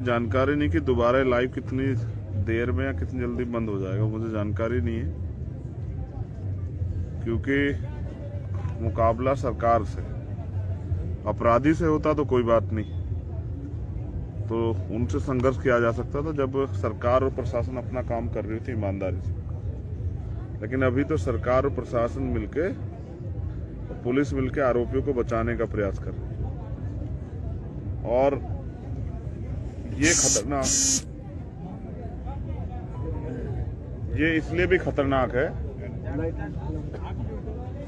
जानकारी नहीं कि दोबारा लाइव कितनी देर में या कितनी जल्दी बंद हो जाएगा, मुझे जानकारी नहीं है। क्योंकि मुकाबला सरकार से, अपराधी से होता तो कोई बात नहीं, तो उनसे संघर्ष किया जा सकता था जब सरकार और प्रशासन अपना काम कर रही थी ईमानदारी से। लेकिन अभी तो सरकार और प्रशासन मिलके, पुलिस मिलके आरोपियों को बचाने का प्रयास कर रही है। और ये खतरनाक, ये इसलिए भी खतरनाक है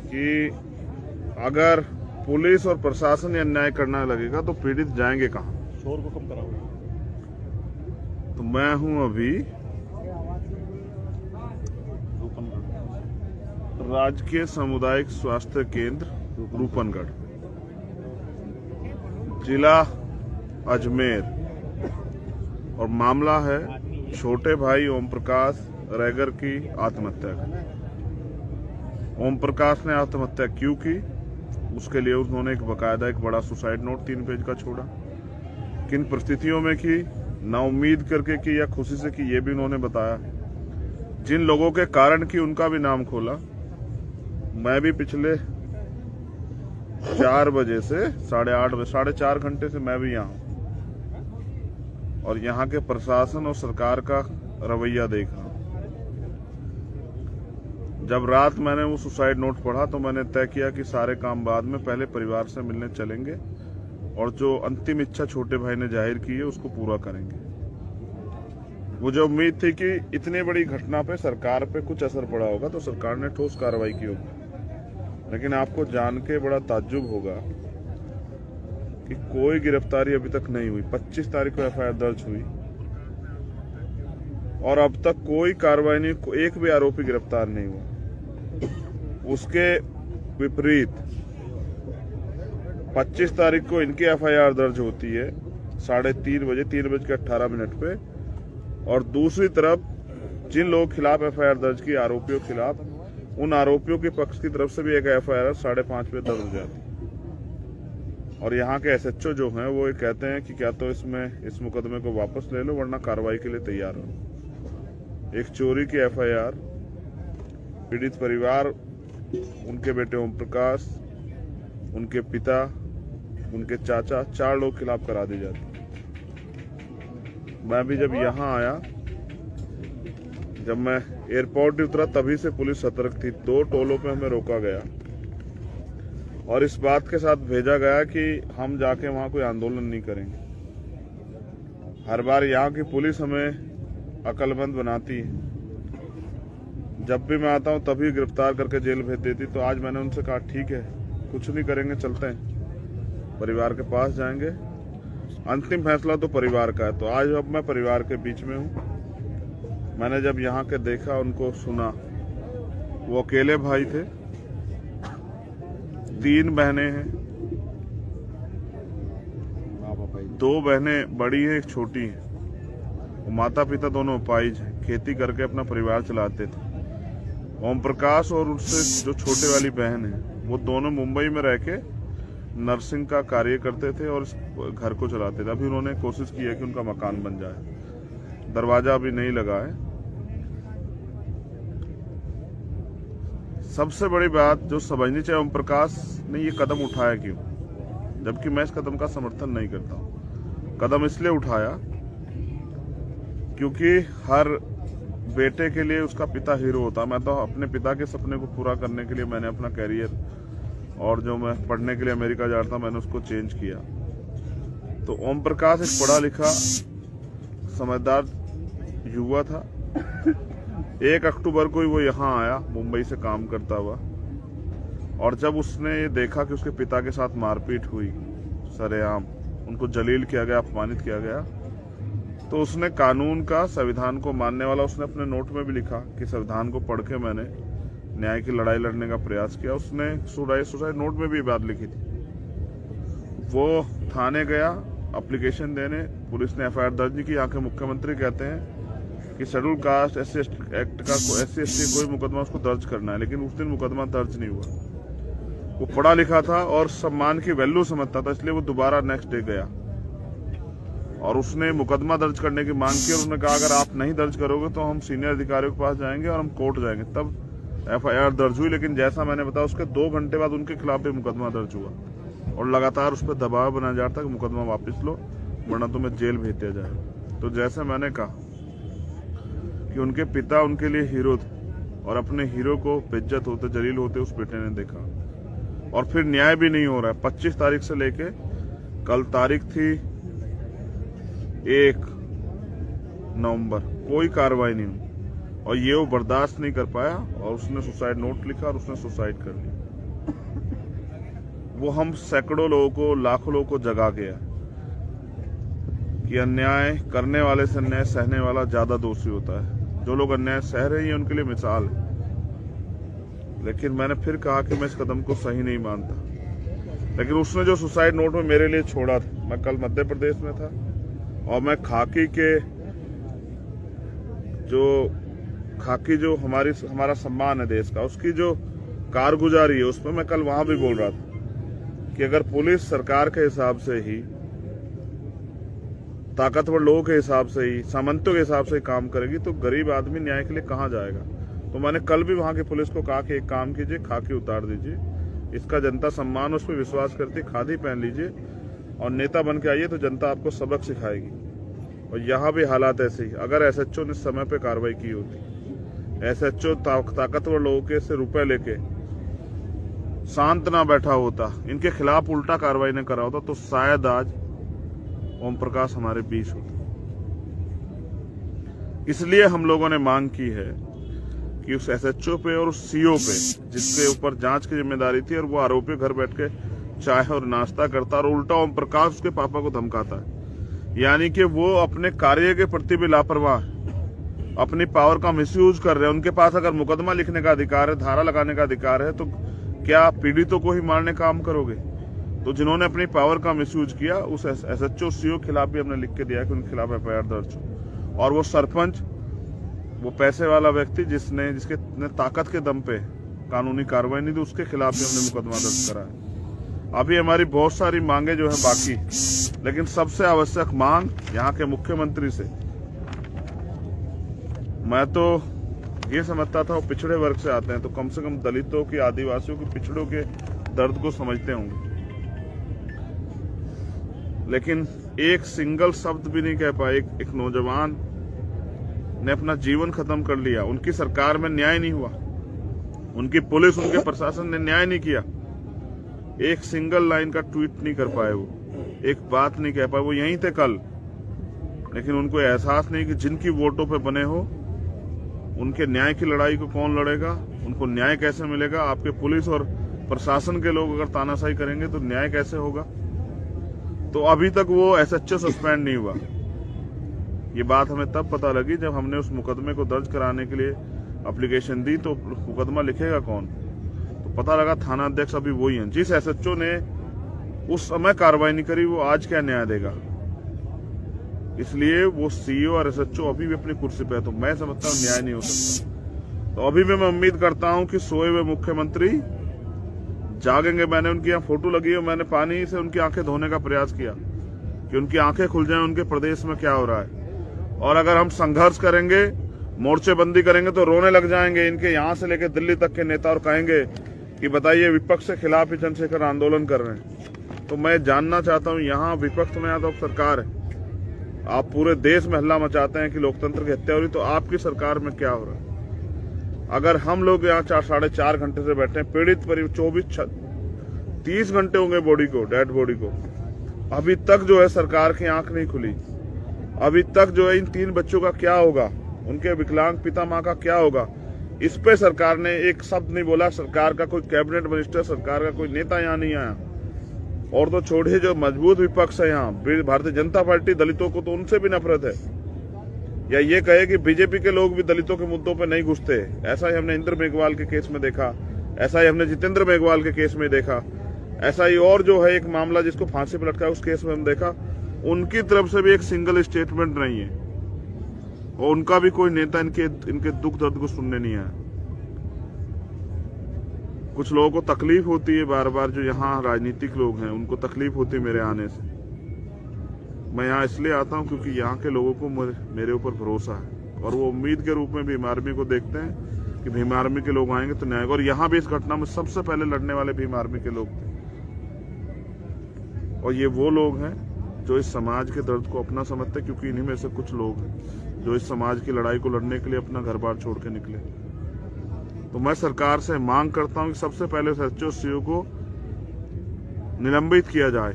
कि अगर पुलिस और प्रशासन ये अन्याय करना लगेगा तो पीड़ित जाएंगे कहां? शोर को कम कराओ। तो मैं हूं अभी राजकीय सामुदायिक स्वास्थ्य केंद्र रूपनगढ़, जिला अजमेर, और मामला है छोटे भाई ओम प्रकाश रैगर की आत्महत्या का। ओम प्रकाश ने आत्महत्या क्यों की, उसके लिए उन्होंने एक बकायदा एक बड़ा सुसाइड नोट 3 पेज का छोड़ा। किन परिस्थितियों में की, ना उम्मीद करके की या खुशी से की, ये भी उन्होंने बताया। जिन लोगों के कारण की उनका भी नाम खोला। मैं भी पिछले 4 बजे से 8:30 बजे, 4.5 घंटे से मैं भी यहाँ हूँ और यहाँ के प्रशासन और सरकार का रवैया देख रहा हूँ। जब रात मैंने वो सुसाइड नोट पढ़ा तो मैंने तय किया कि सारे काम बाद में, पहले परिवार से मिलने चलेंगे और जो अंतिम इच्छा छोटे भाई ने जाहिर की है उसको पूरा करेंगे। मुझे उम्मीद थी कि इतनी बड़ी घटना पे सरकार पे कुछ असर पड़ा होगा तो सरकार ने ठोस कार्रवाई की होगी, लेकिन आपको जान के बड़ा ताज्जुब होगा कि कोई गिरफ्तारी अभी तक नहीं हुई। 25 तारीख को एफआईआर दर्ज हुई और अब तक कोई कार्रवाई नहीं, एक भी आरोपी गिरफ्तार नहीं हुआ। उसके विपरीत 25 तारीख को इनकी एफआईआर दर्ज होती है 3:30 बजे, 3:18 पे, और दूसरी तरफ जिन लोगों के खिलाफ एफआईआर दर्ज की, आरोपियों के खिलाफ, उन आरोपियों के पक्ष की तरफ से भी एक एफआईआर 5:30 पे दर्ज हो जाती। और यहाँ के एसएचओ जो हैं वो ये कहते हैं कि क्या तो इस मुकदमे को वापस ले लो वरना कार्रवाई के लिए तैयार हो। एक चोरी की एफआईआर, पीड़ित परिवार, उनके बेटे ओम प्रकाश, उनके पिता, उनके चाचा, 4 लोग खिलाफ करा दी जाती। मैं भी जब यहाँ आया, जब मैं एयरपोर्ट उतरा तभी से पुलिस सतर्क थी। 2 टोलों पे हमें रोका गया और इस बात के साथ भेजा गया कि हम जाके वहां कोई आंदोलन नहीं करेंगे। हर बार यहाँ की पुलिस हमें अक्लमंद बनाती है। जब भी मैं आता हूँ तभी गिरफ्तार करके जेल भेज देती। तो आज मैंने उनसे कहा ठीक है, कुछ नहीं करेंगे, चलते हैं, परिवार के पास जाएंगे, अंतिम फैसला तो परिवार का है। तो आज अब मैं परिवार के बीच में हूँ। मैंने जब यहाँ के देखा, उनको सुना, वो अकेले भाई थे, 3 बहनें हैं, 2 बहनें बड़ी हैं, एक छोटी है। वो माता पिता दोनों अपाहिज हैं, खेती करके अपना परिवार चलाते थे। ओम प्रकाश और उससे जो छोटे वाली बहन है, वो दोनों मुंबई में रह के नर्सिंग का कार्य करते थे और इस घर को चलाते थे। अभी उन्होंने कोशिश की है कि उनका मकान बन जाए, दरवाजा अभी नहीं लगा है। सबसे बड़ी बात जो समझनी चाहिए, ओम प्रकाश ने ये कदम उठाया क्यों, जबकि मैं इस कदम का समर्थन नहीं करता हूँ। कदम इसलिए उठाया क्योंकि हर बेटे के लिए उसका पिता हीरो होता। मैं तो अपने पिता के सपने को पूरा करने के लिए मैंने अपना कैरियर, और जो मैं पढ़ने के लिए अमेरिका जा रहा था, मैंने उसको चेंज किया। तो ओम प्रकाश एक पढ़ा लिखा समझदार युवा था। 1 अक्टूबर को ही वो यहाँ आया मुंबई से काम करता हुआ, और जब उसने ये देखा कि उसके पिता के साथ मारपीट हुई सरेआम, उनको जलील किया गया, अपमानित किया गया, तो उसने कानून का, संविधान को मानने वाला, उसने अपने नोट में भी लिखा कि संविधान को पढ़ के मैंने न्याय की लड़ाई लड़ने का प्रयास किया। उसने सुसाइड नोट में भी बात लिखी थी। वो थाने गया एप्लीकेशन देने, पुलिस ने एफआईआर दर्ज नहीं की। यहाँ के मुख्यमंत्री कहते हैं कि शेड्यूल कास्ट SC एक्ट का SC/ST कोई मुकदमा उसको दर्ज करना है, लेकिन उस दिन मुकदमा दर्ज नहीं हुआ। वो पढ़ा लिखा था और सम्मान की वैल्यू समझता था, इसलिए वो दोबारा नेक्स्ट डे गया। और उसने मुकदमा दर्ज करने की मांग की और उसने कहा अगर आप नहीं दर्ज करोगे तो हम सीनियर अधिकारियों के पास जाएंगे और हम कोर्ट जाएंगे। तब FIR दर्ज हुई, लेकिन जैसा मैंने बताया उसके 2 घंटे बाद उनके खिलाफ भी मुकदमा दर्ज हुआ और लगातार उस पर दबाव बनाया जा रहा था कि मुकदमा वापस लो वरना तुम्हें जेल भेज दिया जाए। तो जैसे मैंने कहा कि उनके पिता उनके लिए हीरो थे और अपने हीरो को बेइज्जत होते जलील होते उस बेटे ने देखा और फिर न्याय भी नहीं हो रहा है। 25 तारीख से लेके कल तारीख थी 1 नवंबर, कोई कार्रवाई नहीं हुई और ये वो बर्दाश्त नहीं कर पाया और उसने सुसाइड नोट लिखा और उसने सुसाइड कर लिया। वो हम सैकड़ों लोगों को, लाखों लोगों को जगा गया कि अन्याय करने वाले से अन्याय सहने वाला ज्यादा दोषी होता है। जो लोग अन्याय सह रहे हैं उनके लिए मिसाल है, लेकिन मैंने फिर कहा कि मैं इस कदम को सही नहीं मानता। लेकिन उसने जो सुसाइड नोट में मेरे लिए छोड़ा था, मैं कल मध्य प्रदेश में था और मैं खाकी जो हमारा सम्मान है देश का, उसकी जो कारगुजारी है उस पर मैं कल वहां भी बोल रहा था कि अगर पुलिस सरकार के हिसाब से ही, ताकतवर लोगों के हिसाब से ही, सामंतों के हिसाब से ही काम करेगी तो गरीब आदमी न्याय के लिए कहां जाएगा। तो मैंने कल भी वहां की पुलिस को कहा कि एक काम कीजिए, खाकी उतार दीजिए, इसका जनता सम्मान उस पर विश्वास करती, खादी पहन लीजिए और नेता बन के आइए तो जनता आपको सबक सिखाएगी। और यहाँ भी हालात ऐसे ही, अगर SHO ने समय पे कार्रवाई की होती, SHO ताकतवर लोगों के से रुपए लेके शांत ना बैठा होता, इनके खिलाफ उल्टा कार्रवाई न करा होता तो शायद आज ओम प्रकाश हमारे बीच होता। इसलिए हम लोगों ने मांग की है कि उस SHO पे और उस CO पे, जिसके ऊपर जांच की जिम्मेदारी थी और वो आरोपी घर बैठ के चाय और नाश्ता करता और उल्टा ओम प्रकाश उसके पापा को धमकाता है, यानी कि वो अपने कार्य के प्रति भी लापरवाह, अपनी पावर का मिसयूज कर रहे हैं। उनके पास अगर मुकदमा लिखने का अधिकार है, धारा लगाने का अधिकार है, तो क्या पीड़ितों को ही मारने का काम करोगे? तो जिन्होंने अपनी पावर का मिसयूज किया उस SHO CO खिलाफ भी हमने लिख के दिया कि उनके खिलाफ FIR दर्ज हो। और वो सरपंच, वो पैसे वाला व्यक्ति जिसके ताकत के दम पे कानूनी कार्रवाई नहीं थी, उसके खिलाफ भी हमने मुकदमा दर्ज करा है। अभी हमारी बहुत सारी मांगे जो है बाकी, लेकिन सबसे आवश्यक मांग यहाँ के मुख्यमंत्री से, मैं तो ये समझता था वो पिछड़े वर्ग से आते हैं तो कम से कम दलितों की, आदिवासियों की, पिछड़ों के दर्द को समझते होंगे, लेकिन एक सिंगल शब्द भी नहीं कह पाए। एक नौजवान ने अपना जीवन खत्म कर लिया, उनकी सरकार में न्याय नहीं हुआ, उनकी पुलिस, उनके प्रशासन ने न्याय नहीं किया, एक सिंगल लाइन का ट्वीट नहीं कर पाए, वो एक बात नहीं कह पाए। वो यहीं थे कल, लेकिन उनको एहसास नहीं कि जिनकी वोटों पे बने हो उनके न्याय की लड़ाई को कौन लड़ेगा, उनको न्याय कैसे मिलेगा। आपके पुलिस और प्रशासन के लोग अगर तानाशाही करेंगे तो न्याय कैसे होगा। तो अभी तक वो SHO सस्पेंड नहीं हुआ। ये बात हमें तब पता लगी जब हमने उस मुकदमे को दर्ज कराने के लिए एप्लीकेशन दी, तो मुकदमा लिखेगा कौन, तो पता लगा थाना अध्यक्ष अभी वही हैं। जिस SHO ने उस समय कार्रवाई नहीं करी वो आज क्या न्याय देगा। इसलिए वो CO और SHO अभी भी अपनी कुर्सी पे है, तो मैं समझता हूँ न्याय नहीं हो सकता। तो अभी भी मैं उम्मीद करता हूँ कि सोए हुए मुख्यमंत्री जागेंगे। मैंने उनकी यहाँ फोटो लगी है, मैंने पानी से उनकी आंखें धोने का प्रयास किया कि उनकी आंखें खुल जाएं, उनके प्रदेश में क्या हो रहा है। और अगर हम संघर्ष करेंगे, मोर्चेबंदी करेंगे तो रोने लग जाएंगे इनके यहाँ से लेकर दिल्ली तक के नेता और कहेंगे कि बताइए विपक्ष के खिलाफ ही चंद्रशेखर आंदोलन कर रहे हैं। तो मैं जानना चाहता हूँ, यहाँ विपक्ष में यहाँ तो सरकार है, आप पूरे देश में हल्ला मचाते हैं कि लोकतंत्र की हत्या हो रही, तो आपकी सरकार में क्या हो रहा है। अगर हम लोग यहाँ 4-4.5 घंटे से बैठे हैं, पीड़ित परिवार 30 घंटे होंगे बॉडी को, डेड बॉडी को, अभी तक जो है सरकार की आंख नहीं खुली। अभी तक जो है इन 3 बच्चों का क्या होगा, उनके विकलांग पिता माँ का क्या होगा, इस पे सरकार ने एक शब्द नहीं बोला। सरकार का कोई कैबिनेट मिनिस्टर, सरकार का कोई नेता यहाँ नहीं आया। और तो छोड़िए, जो मजबूत विपक्ष है यहाँ, भारतीय जनता पार्टी, दलितों को तो उनसे भी नफरत है। या ये कहे कि बीजेपी के लोग भी दलितों के मुद्दों पे नहीं घुसते। ऐसा ही हमने इंद्र मेघवाल के केस में देखा, ऐसा ही हमने जितेंद्र मेघवाल के केस में देखा, ऐसा ही और जो है एक मामला जिसको फांसी पर लटका उस केस में हम देखा। उनकी तरफ से भी एक सिंगल स्टेटमेंट नहीं है और उनका भी कोई नेता इनके दुख दर्द को सुनने नहीं आया। कुछ लोगों को तकलीफ होती है बार बार, जो यहाँ राजनीतिक लोग हैं उनको तकलीफ होती है मेरे आने से। मैं यहाँ इसलिए आता हूँ क्योंकि यहाँ के लोगों को मेरे ऊपर भरोसा है और वो उम्मीद के रूप में भीम आर्मी को देखते हैं कि भीम आर्मी के लोग आएंगे तो न्याय। और यहाँ भी इस घटना में सबसे पहले लड़ने वाले भीम आर्मी के लोग थे और ये वो लोग हैं जो इस समाज के दर्द को अपना समझते हैं, क्योंकि इन्हीं में से कुछ लोग हैं जो इस समाज की लड़ाई को लड़ने के लिए अपना घर बार छोड़ के निकले। तो मैं सरकार से मांग करता हूं कि सबसे पहले एसएचओ सीओ को निलंबित किया जाए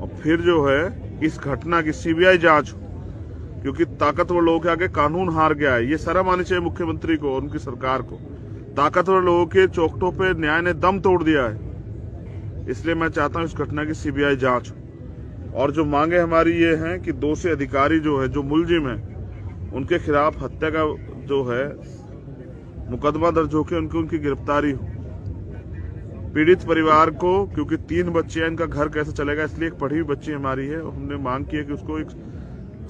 और फिर जो है इस घटना की सीबीआई जांच हो, क्योंकि ताकतवर लोगों के आगे कानून हार गया है। ये शर्म आनी चाहिए मुख्यमंत्री को और उनकी सरकार को। ताकतवर लोगों के चौखटों पे न्याय ने दम तोड़ दिया है। इसलिए मैं चाहता हूं इस घटना की सीबीआई जांच हो। और जो मांगे हमारी ये हैं कि दोषी अधिकारी जो है, जो मुलजिम है, उनके खिलाफ हत्या का जो है मुकदमा दर्ज होकर उनकी गिरफ्तारी हो। पीड़ित परिवार को, क्योंकि 3 बच्चे हैं, इनका घर कैसे चलेगा, इसलिए एक पढ़ी हुई बच्ची हमारी है, हमने मांग की है कि उसको एक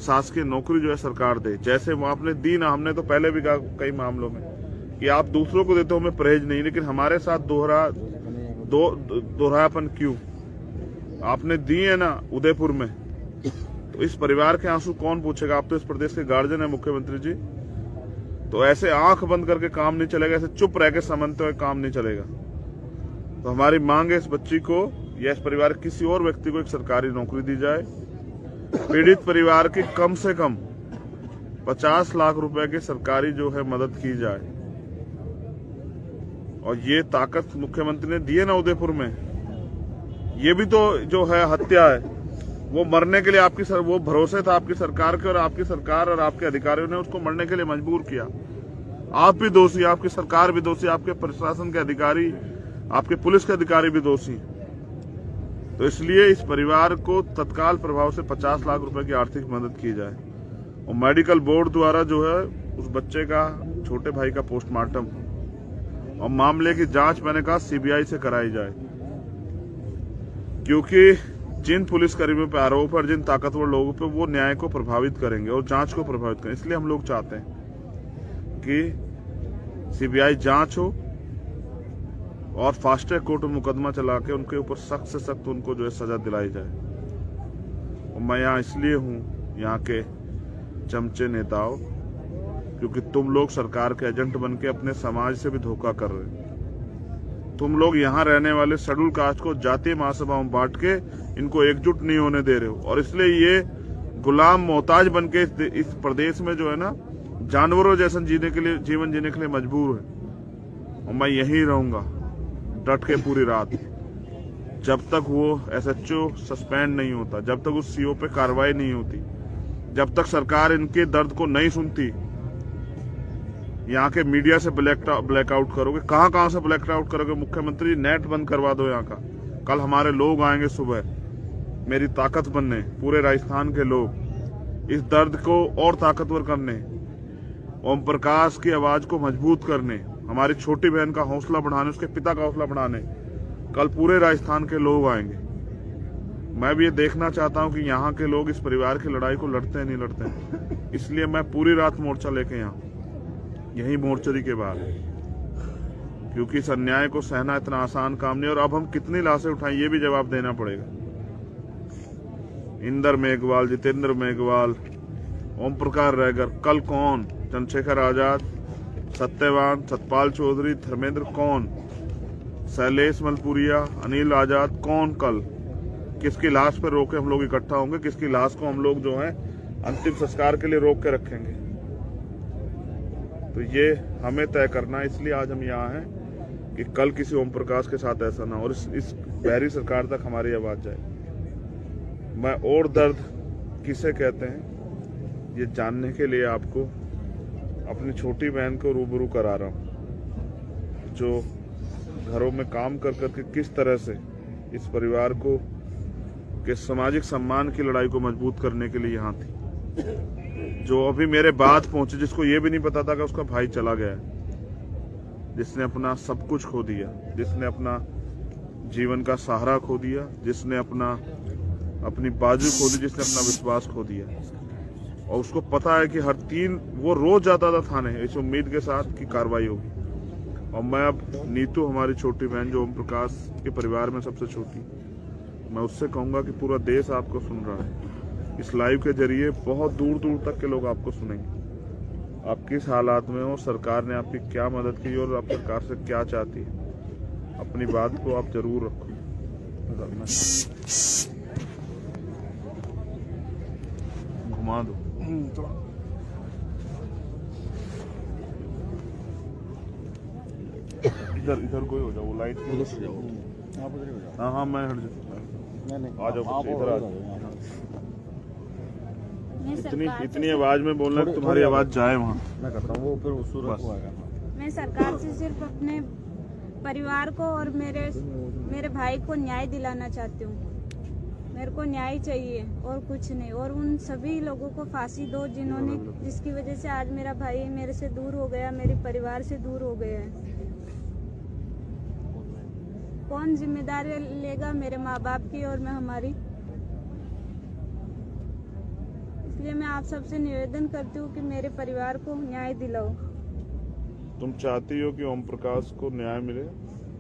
शासकीय नौकरी जो है सरकार दे। जैसे वो आपने दी ना, हमने तो पहले भी कहा कई मामलों में कि आप दूसरों को देते हो हमें परहेज नहीं, लेकिन हमारे साथ दोहरापन क्यों? आपने दी है ना उदयपुर में, तो इस परिवार के आंसू कौन पूछेगा? आप तो इस प्रदेश के गार्जियन है मुख्यमंत्री जी। तो ऐसे आंख बंद करके काम नहीं चलेगा, ऐसे चुप रह के समझते हुए काम नहीं चलेगा। तो हमारी मांग है इस बच्ची को या इस परिवार के किसी और व्यक्ति को एक सरकारी नौकरी दी जाए। पीड़ित परिवार की कम से कम 50 लाख रुपए की सरकारी जो है मदद की जाए। और ये ताकत मुख्यमंत्री ने दी है ना उदयपुर में, ये भी तो जो है हत्या है। वो मरने के लिए वो भरोसे था आपकी सरकार के, और आपकी सरकार और आपके अधिकारियों ने उसको मरने के लिए मजबूर किया। आप भी दोषी, आपकी सरकार भी दोषी, आपके प्रशासन के अधिकारी, आपके पुलिस के अधिकारी भी दोषी। तो इसलिए इस परिवार को तत्काल प्रभाव से 50 लाख रुपए की आर्थिक मदद की जाए। और मेडिकल बोर्ड द्वारा जो है उस बच्चे का, छोटे भाई का पोस्टमार्टम और मामले की जांच मैंने कहा सीबीआई से कराई जाए, क्योंकि जिन पुलिसकर्मियों पर आरोप और जिन ताकतवर लोगों पे वो न्याय को प्रभावित करेंगे और जांच को प्रभावित करेंगे। इसलिए हम लोग चाहते हैं कि सीबीआई जांच हो और फास्ट ट्रैक कोर्ट में मुकदमा चला के उनके ऊपर सख्त से सख्त उनको जो है सजा दिलाई जाए। और मैं यहाँ इसलिए हूँ, यहाँ के चमचे नेताओं, क्योंकि तुम लोग सरकार के एजेंट बन के अपने समाज से भी धोखा कर रहे हो। तुम लोग यहाँ रहने वाले शेड्यूल कास्ट को जातीय महासभाओं में बांट के इनको एकजुट नहीं होने दे रहे हो, और इसलिए ये गुलाम मोहताज बन के इस प्रदेश में जो है ना जानवरों जैसा जीवन जीने के लिए मजबूर है। और मैं यहीं रहूंगा डट के पूरी रात, जब तक वो एसएचओ सस्पेंड नहीं होता, जब तक उस सीओ पे कार्रवाई नहीं होती, जब तक सरकार इनके दर्द को नहीं सुनती। यहाँ के मीडिया से ब्लैकआउट करोगे, कहाँ से ब्लैकआउट करोगे? मुख्यमंत्री नेट बंद करवा दो यहाँ का। कल हमारे लोग आएंगे सुबह मेरी ताकत बनने, पूरे राजस्थान के लोग इस दर्द को और ताकतवर करने, ओम प्रकाश की आवाज को मजबूत करने, हमारी छोटी बहन का हौसला बढ़ाने, उसके पिता का हौसला बढ़ाने कल पूरे राजस्थान के लोग आएंगे। मैं भी ये देखना चाहता हूँ कि यहाँ के लोग इस परिवार की लड़ाई को लड़ते हैं नहीं लड़ते हैं। इसलिए मैं पूरी रात मोर्चा लेके यहाँ यही मोर्चरी के बाहर, क्योंकि इस अन्याय को सहना इतना आसान काम नहीं। और अब हम कितनी लाशें उठाएं ये भी जवाब देना पड़ेगा। इंदर मेघवाल, जितेंद्र मेघवाल, ओम प्रकाश रैगर, कल कौन? चंद्रशेखर आजाद, सत्यवान, सतपाल चौधरी, धर्मेंद्र कौन? शैलेश मलपुरिया, अनिल आजाद कौन? कल किसकी लाश पर रोके हम लोग इकट्ठा होंगे? किसकी लाश को हम लोग जो है अंतिम संस्कार के लिए रोक के रखेंगे? तो ये हमें तय करना है। इसलिए आज हम यहाँ हैं कि कल किसी ओम प्रकाश के साथ ऐसा ना हो और इस बहरी सरकार तक हमारी आवाज जाए। मैं और दर्द किसे कहते हैं ये जानने के लिए आपको अपनी छोटी बहन को रूबरू करा रहा हूँ, जो घरों में काम कर करके किस तरह से इस परिवार को के सामाजिक सम्मान की लड़ाई को मजबूत करने के लिए यहाँ थी, जो अभी मेरे बाद पहुंचे, जिसको ये भी नहीं पता था कि उसका भाई चला गया, जिसने अपना सब कुछ खो दिया, जिसने अपना जीवन का सहारा खो दिया, जिसने अपनी बाजू खो दी, जिसने अपना विश्वास खो दिया। और उसको पता है कि हर 3 वो रोज जाता था थाने इस उम्मीद के साथ कि कार्रवाई होगी। और मैं अब नीतू, हमारी छोटी बहन जो ओम प्रकाश के परिवार में सबसे छोटी, मैं उससे कहूँगा कि पूरा देश आपको सुन रहा है। इस लाइव के जरिए बहुत दूर दूर तक के लोग आपको सुनेंगे। आप किस हालात में हो, सरकार ने आपकी क्या मदद की और आप सरकार से क्या चाहती है, अपनी बात को आप जरूर रखो। घुमा दो इधर इधर कोई हो जाओ, वो लाइट उधर से जाओ, आप उधर ही हो जाओ। हाँ हाँ मैं हट जाऊँ, नहीं आ जाओ आप इधर आ जाओ। मैं सरकार इतनी आवाज में बोलना कि तुम्हारी आवाज जाए वहाँ। मैं करता हूँ, वो फिर सूरज को आएगा। मैं सरकार से सिर्फ अपने परिवार को और मेरे भाई को न्याय दिलाना चाहती हूँ। मेरे को न्याय चाहिए और कुछ नहीं। और उन सभी लोगों को फांसी दो जिसकी वजह से आज मेरा भाई मेरे से दूर हो गया, मेरे परिवार से दूर हो गया है। कौन जिम्मेदारी लेगा मेरे माँ बाप की और मैं हमारी। इसलिए मैं आप सबसे निवेदन करती हूँ कि मेरे परिवार को न्याय दिलाओ। तुम चाहती हो कि ओम प्रकाश को न्याय मिले?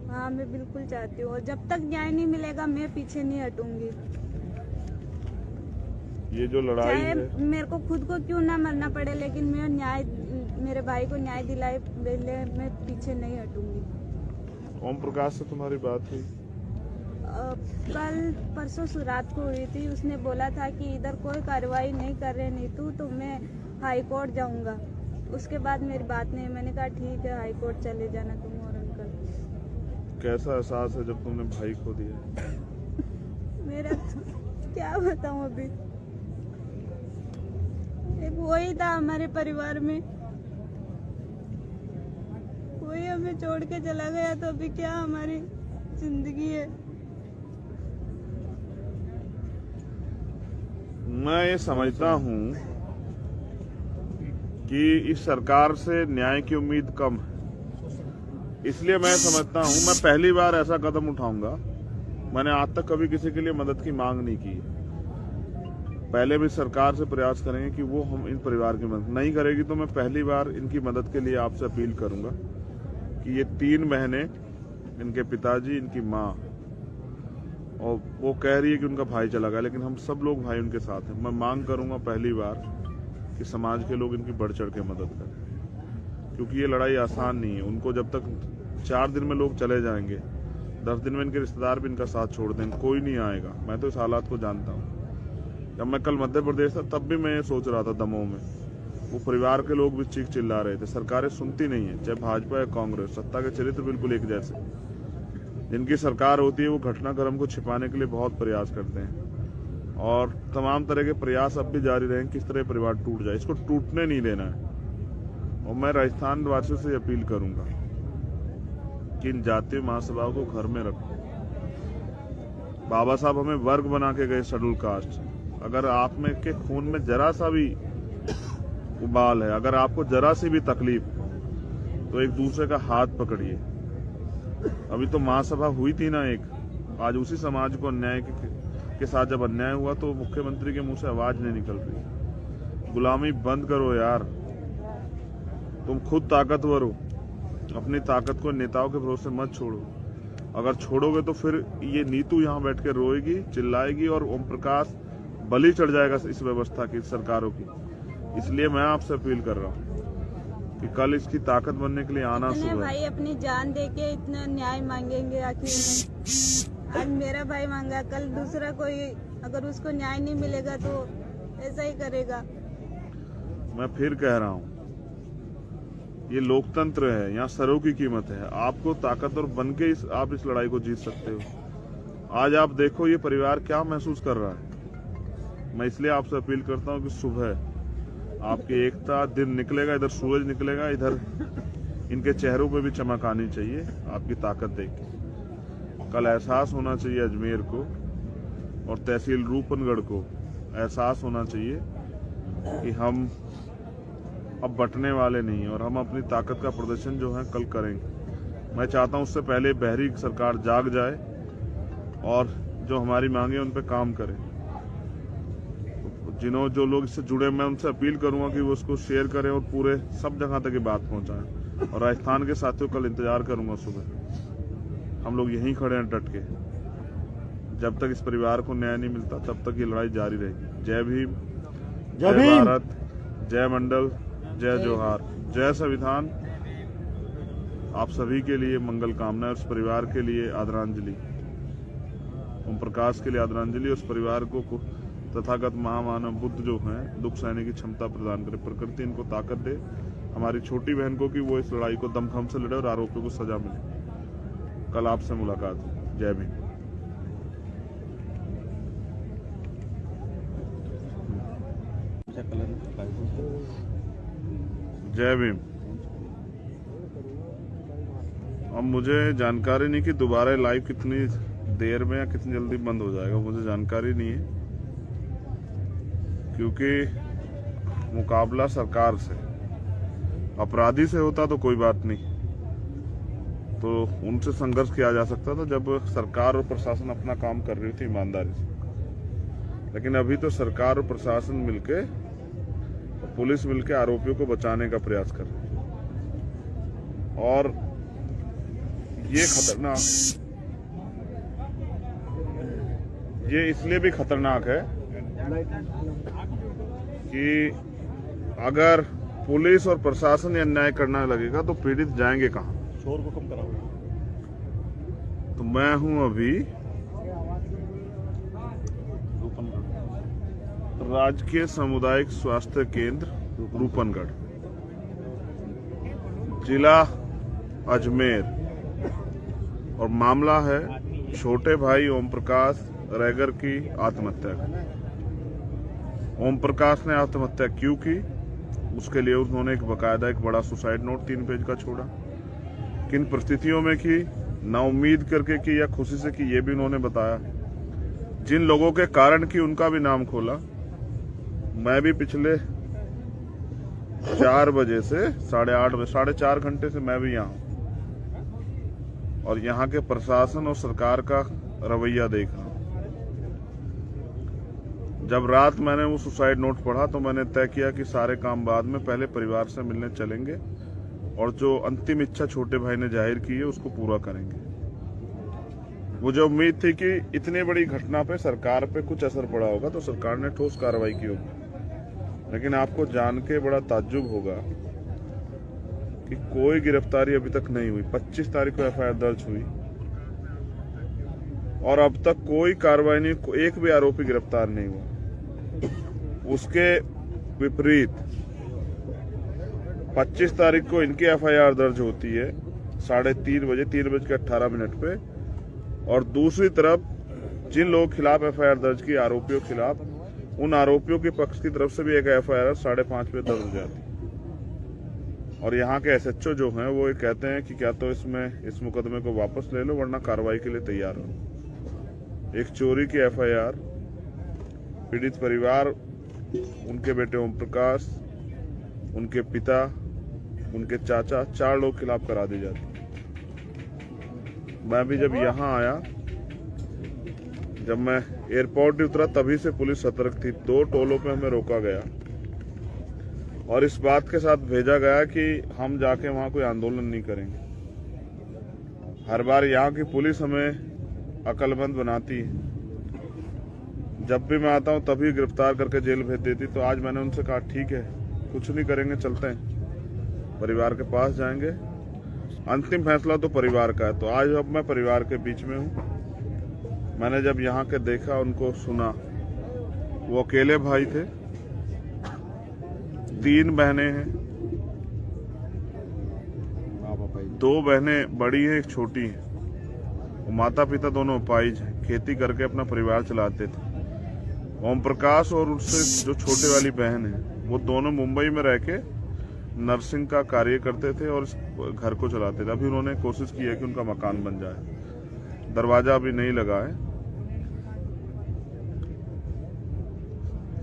हाँ मैं बिल्कुल चाहती हूँ, और जब तक न्याय नहीं मिलेगा मैं पीछे नहीं हटूंगी। ये जो लड़ाई चाहे है, मेरे को खुद को क्यों ना मरना पड़े, लेकिन मैं मेरे भाई को न्याय दिलाए मैं पीछे नहीं हटूंगी। ओम प्रकाश से तुम्हारी बात हुई? कल परसों रात को हुई थी। उसने बोला था कि इधर कोई कार्रवाई नहीं कर रहे नीतू, तो मैं हाई कोर्ट जाऊंगा। उसके बाद मेरी बात नहीं। मैंने कहा ठीक है, हाई कोर्ट चले जाना तुम और अंकल। कैसा एहसास है जब तुमने भाई खो दिया? मेरा तो क्या बताऊं अभी। एक वही था हमारे परिवार में, वही हमें छोड़ के चला गया, तो अभी क्या हमारी जिंदगी है। मैं ये समझता हूँ कि इस सरकार से न्याय की उम्मीद कम है, इसलिए मैं समझता हूँ मैं पहली बार ऐसा कदम उठाऊंगा। मैंने आज तक कभी किसी के लिए मदद की मांग नहीं की। पहले भी सरकार से प्रयास करेंगे कि वो हम इन परिवार की मदद नहीं करेगी, तो मैं पहली बार इनकी मदद के लिए आपसे अपील करूंगा कि ये 3 बहनें, इनके पिताजी, इनकी माँ, और वो कह रही है कि उनका भाई चला गया, लेकिन हम सब लोग भाई उनके साथ हैं। मैं मांग करूंगा पहली बार कि समाज के लोग इनकी बढ़ चढ़ के मदद करें, क्योंकि ये लड़ाई आसान नहीं है। उनको जब तक 4 दिन में लोग चले जाएंगे, 10 दिन में इनके रिश्तेदार भी इनका साथ छोड़ देंगे, कोई नहीं आएगा। मैं तो इस हालात को जानता हूँ। जब मैं कल मध्य प्रदेश था तब भी मैं ये सोच रहा था, दमोह में वो परिवार के लोग भी चीख चिल्ला रहे थे। सरकारें सुनती नहीं है, चाहे भाजपा या कांग्रेस, सत्ता के चरित्र बिल्कुल एक जैसे। जिनकी सरकार होती है वो घटनाक्रम को छिपाने के लिए बहुत प्रयास करते हैं, और तमाम तरह के प्रयास अब भी जारी रहें किस तरह परिवार टूट जाए। इसको टूटने नहीं देना है। और मैं राजस्थान वासियों से अपील करूंगा कि इन जातीय महासभाओं को घर में रखो। बाबा साहब हमें वर्ग बना के गए, शेड्यूल कास्ट। अगर आप में के खून में जरा सा भी उबाल है, अगर आपको जरा सी भी तकलीफ, तो एक दूसरे का हाथ पकड़िए। अभी तो महासभा हुई थी ना एक, आज उसी समाज को अन्याय के साथ जब अन्याय हुआ तो मुख्यमंत्री के मुंह से आवाज नहीं निकल रही। गुलामी बंद करो यार, तुम खुद ताकतवर हो, अपनी ताकत को नेताओं के भरोसे मत छोड़ो। अगर छोड़ोगे तो फिर ये नीतू यहाँ बैठ के रोएगी, चिल्लाएगी, और ओम प्रकाश बलि चढ़ जाएगा इस व्यवस्था की, सरकारों की। इसलिए मैं आपसे अपील कर रहा हूँ कि कल इसकी ताकत बनने के लिए आना सुबह। भाई अपनी जान देके इतना न्याय मांगेंगे आखिर में। आज मेरा भाई मांगा, कल दूसरा कोई अगर उसको न्याय नहीं मिलेगा तो ऐसा ही करेगा। मैं फिर कह रहा हूँ, ये लोकतंत्र है, यहाँ सरों की कीमत है। आपको ताकतवर बन के आप इस लड़ाई को जीत सकते हो। आज आप देखो ये परिवार क्या महसूस कर रहा है। मैं इसलिए आपसे अपील करता हूँ कि सुबह आपकी एकता, दिन निकलेगा, इधर सूरज निकलेगा, इधर इनके चेहरों पे भी चमक आनी चाहिए आपकी ताकत देख के। कल एहसास होना चाहिए अजमेर को और तहसील रूपनगढ़ को, एहसास होना चाहिए कि हम अब बटने वाले नहीं हैं और हम अपनी ताकत का प्रदर्शन जो है कल करेंगे। मैं चाहता हूं उससे पहले बहरी सरकार जाग जाए और जो हमारी मांगे उन पर काम करे। जो लोग इससे जुड़े, मैं उनसे अपील करूंगा कि वो उसको शेयर करें और पूरे सब जगह तक ये बात पहुंचाएं। और राजस्थान के साथियों कल इंतजार करूंगा सुबह, हम लोग यहीं खड़े हैं डट के। जब तक इस परिवार को न्याय नहीं मिलता तब तक ये लड़ाई जारी रहेगी। जय भीम, जय भीम। भारत, जय मंडल, जय जोहार, जय संविधान। आप सभी के लिए मंगल कामना, उस परिवार के लिए आदरांजलि, ओम प्रकाश के लिए आदरांजलि। उस परिवार को तथागत महामानव बुद्ध जो हैं दुख सहने की क्षमता प्रदान करे, प्रकृति इनको ताकत दे। हमारी छोटी बहन को कि वो इस लड़ाई को दमखम से लड़े और आरोपियों को सजा मिले। कल आपसे मुलाकात हो। जय भीम। जय भीम। अब मुझे जानकारी नहीं कि दोबारा लाइव कितनी देर में या कितनी जल्दी बंद हो जाएगा, मुझे जानकारी नहीं है, क्योंकि मुकाबला सरकार से, अपराधी से होता तो कोई बात नहीं, तो उनसे संघर्ष किया जा सकता था जब सरकार और प्रशासन अपना काम कर रही थी ईमानदारी से। लेकिन अभी तो सरकार और प्रशासन मिलके और पुलिस मिलके आरोपियों को बचाने का प्रयास कर रही है। और ये खतरनाक, ये इसलिए भी खतरनाक है कि अगर पुलिस और प्रशासन अन्याय करने लगेगा तो पीड़ित जाएंगे कहां? शोर को कम कराओ। तो मैं हूं अभी राजकीय सामुदायिक स्वास्थ्य केंद्र रूपनगढ़, जिला अजमेर, और मामला है छोटे भाई ओम प्रकाश रैगर की आत्महत्या का। ओम प्रकाश ने आत्महत्या क्यों की, उसके लिए उन्होंने एक बकायदा एक बड़ा सुसाइड नोट 3 पेज का छोड़ा। किन परिस्थितियों में की, ना उम्मीद करके की या खुशी से की, ये भी उन्होंने बताया। जिन लोगों के कारण की उनका भी नाम खोला। मैं भी पिछले 4 बजे से 8:30 बजे, 4.5 घंटे से मैं भी यहाँ हूँ और यहाँ के प्रशासन और सरकार का रवैया देख रहा हूँ। जब रात मैंने वो सुसाइड नोट पढ़ा तो मैंने तय किया कि सारे काम बाद में, पहले परिवार से मिलने चलेंगे और जो अंतिम इच्छा छोटे भाई ने जाहिर की है उसको पूरा करेंगे। मुझे उम्मीद थी कि इतनी बड़ी घटना पे सरकार पे कुछ असर पड़ा होगा तो सरकार ने ठोस कार्रवाई की होगी, लेकिन आपको जान के बड़ा ताज्जुब होगा कि कोई गिरफ्तारी अभी तक नहीं हुई। 25 तारीख को एफआईआर दर्ज हुई और अब तक कोई कार्रवाई नहीं, एक भी आरोपी गिरफ्तार नहीं हुआ। उसके विपरीत 25 तारीख को इनकी एफआईआर दर्ज होती है 3:30 बजे, 3:18 पे, और दूसरी तरफ जिन लोगों के खिलाफ एफआईआर दर्ज की, आरोपियों के खिलाफ, उन आरोपियों के पक्ष की तरफ से भी एक एफआईआर 5:30 पे दर्ज हो जाती। और यहाँ के एसएचओ जो हैं वो ये कहते हैं कि क्या तो इस मुकदमे को वापस ले लो वरना कार्रवाई के लिए तैयार हो। एक चोरी की एफआईआर, पीड़ित परिवार, उनके बेटे ओम प्रकाश, उनके पिता, उनके चाचा, 4 लोग खिलाफ करा दी जाती। मैं भी जब यहाँ आया, जब मैं एयरपोर्ट उतरा तभी से पुलिस सतर्क थी। 2 टोलों पे हमें रोका गया और इस बात के साथ भेजा गया कि हम जाके वहां कोई आंदोलन नहीं करेंगे। हर बार यहाँ की पुलिस हमें अकलमंद बनाती है। जब भी मैं आता हूँ तभी गिरफ्तार करके जेल भेज देती। तो आज मैंने उनसे कहा ठीक है, कुछ नहीं करेंगे, चलते हैं, परिवार के पास जाएंगे, अंतिम फैसला तो परिवार का है। तो आज अब मैं परिवार के बीच में हूँ। मैंने जब यहाँ के देखा, उनको सुना, वो अकेले भाई थे, 3 बहनें हैं, 2 बहनें बड़ी हैं, एक छोटी है। वो माता पिता दोनों अपाहिज हैं, खेती करके अपना परिवार चलाते थे। ओम प्रकाश और उससे जो छोटे वाली बहन है वो दोनों मुंबई में रह के नर्सिंग का कार्य करते थे और इस घर को चलाते थे। अभी उन्होंने कोशिश की है कि उनका मकान बन जाए, दरवाजा अभी नहीं लगा है।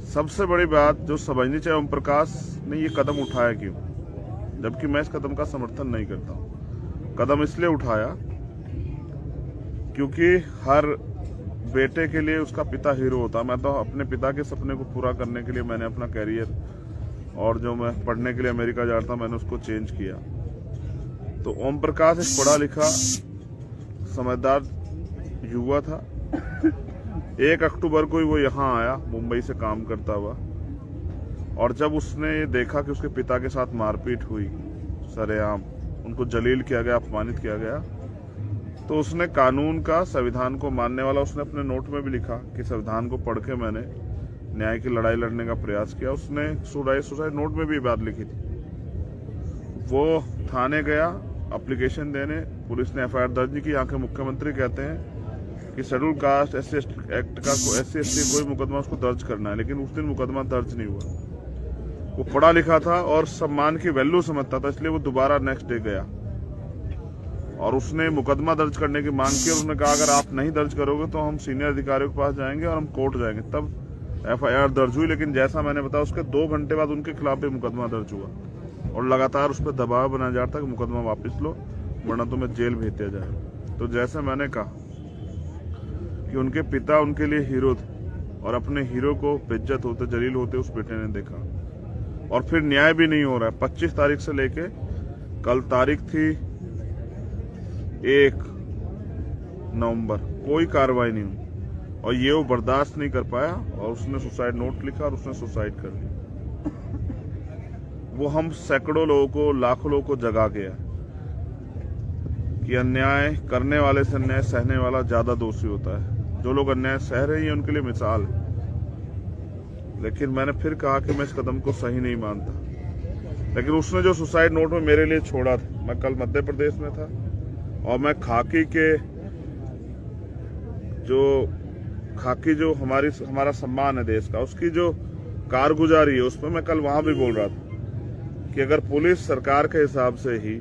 सबसे बड़ी बात जो समझनी चाहिए, ओम प्रकाश ने ये कदम उठाया क्यों, जबकि मैं इस कदम का समर्थन नहीं करता हूँ। कदम इसलिए उठाया क्योंकि हर बेटे के लिए उसका पिता हीरो होता। मैं तो अपने पिता के सपने को पूरा करने के लिए मैंने अपना कैरियर और जो मैं पढ़ने के लिए अमेरिका जा रहा था मैंने उसको चेंज किया। तो ओम प्रकाश एक पढ़ा लिखा समझदार युवा था 1 अक्टूबर को ही वो यहाँ आया मुंबई से काम करता हुआ, और जब उसने ये देखा कि उसके पिता के साथ मारपीट हुई सरेआम, उनको जलील किया गया, अपमानित किया गया, तो उसने कानून का, संविधान को मानने वाला, उसने अपने नोट में भी लिखा कि संविधान को पढ़ के मैंने न्याय की लड़ाई लड़ने का प्रयास किया। उसने सुसाइड नोट में भी बात लिखी थी। वो थाने गया एप्लीकेशन देने, पुलिस ने एफआईआर दर्ज नहीं की। यहाँ के मुख्यमंत्री कहते हैं कि शेड्यूल कास्ट SC एक्ट का SC/ST कोई मुकदमा उसको दर्ज करना है, लेकिन उस दिन मुकदमा दर्ज नहीं हुआ। वो पढ़ा लिखा था और सम्मान की वैल्यू समझता था, इसलिए वो दोबारा नेक्स्ट डे गया और उसने मुकदमा दर्ज करने की मांग की। और उसने कहा अगर आप नहीं दर्ज करोगे तो हम सीनियर अधिकारियों के पास जाएंगे और हम कोर्ट जाएंगे। तब एफआईआर दर्ज हुई, लेकिन जैसा मैंने बताया उसके 2 घंटे बाद उनके खिलाफ भी मुकदमा दर्ज हुआ और लगातार उस पर दबाव बनाया जा रहा था कि मुकदमा वापस लो वरना तुम्हें जेल भेज दिया जाएगा। तो जैसे मैंने कहा कि उनके पिता उनके लिए हीरो थे और अपने हीरो को बेइज्जत होते, जलील होते उस बेटे ने देखा, और फिर न्याय भी नहीं हो रहा है। 25 तारीख से लेके कल तारीख थी 1 नवंबर, कोई कार्रवाई नहीं हुई और ये वो बर्दाश्त नहीं कर पाया और उसने सुसाइड नोट लिखा और उसने सुसाइड कर लिया। वो हम सैकड़ों लोगों को, लाखों लोगों को जगा गया कि अन्याय करने वाले से अन्याय सहने वाला ज्यादा दोषी होता है। जो लोग अन्याय सह रहे हैं उनके लिए मिसाल है, लेकिन मैंने फिर कहा कि मैं इस कदम को सही नहीं मानता। लेकिन उसने जो सुसाइड नोट में मेरे लिए छोड़ा था, मैं कल मध्य प्रदेश में था और मैं खाकी जो हमारा सम्मान है देश का, उसकी जो कारगुजारी है उस पर मैं कल वहां भी बोल रहा था कि अगर पुलिस सरकार के हिसाब से ही,